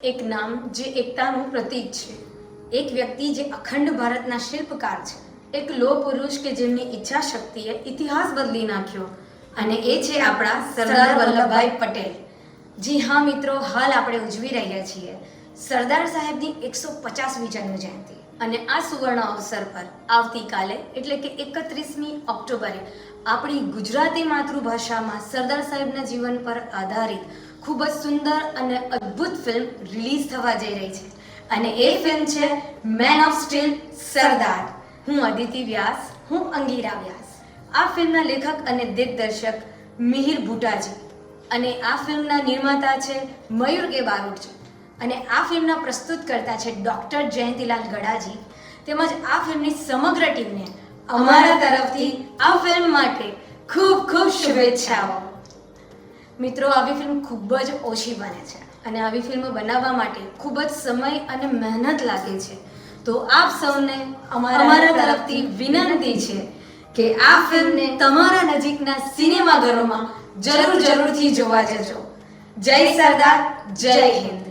એક નામ જે એકતાનું પ્રતીક છે, એક વ્યક્તિ જે અખંડ ભારતના શિલ્પકાર છે, એક લોહ પુરુષ કે જેમની ઈચ્છા શક્તિએ ઇતિહાસ બદલી નાખ્યો, અને એ છે આપણા સરદાર વલ્લભભાઈ પટેલ. જી હા મિત્રો, હાલ આપણે ઉજવી રહ્યા છીએ સરદાર સાહેબની 150મી જન્મ જયંતિ, અને આ સુવર્ણ અવસર પર આવતીકાલે એટલે કે 31મી ઓક્ટોબરે આપણી ગુજરાતી માતૃભાષામાં સરદાર સાહેબના જીવન પર આધારિત ખૂબ જ સુંદર અને અદ્ભુત ફિલ્મ રિલીઝ થવા જઈ રહી છે, અને એ ફિલ્મ છે મેન ઓફ સ્ટીલ સરદાર. હું અદિતિ વ્યાસ, હું અંગીરા વ્યાસ. આ ફિલ્મના લેખક અને દિગ્દર્શક મિહિર ભૂટાજી, અને આ ફિલ્મના નિર્માતા છે મયુર કે બારોટજી, અને આ ફિલ્મના પ્રસ્તુત કરતા છે ડૉક્ટર જયંતિલાલ ગડાજી. તેમજ આ ફિલ્મની સમગ્ર ટીમને અમારા તરફથી આ ફિલ્મ માટે ખૂબ ખૂબ શુભેચ્છાઓ. મિત્રો, આવી ફિલ્મ ખૂબ જ ઓછી બને છે, અને આવી ફિલ્મ બનાવવા માટે ખૂબ જ સમય અને મહેનત લાગે છે. તો આપ સૌને અમારા તરફથી વિનંતી છે કે આ ફિલ્મને તમારા નજીકના સિનેમાઘરોમાં જરૂરથી જોવા જજો. જય સરદાર, જય હિન્દ.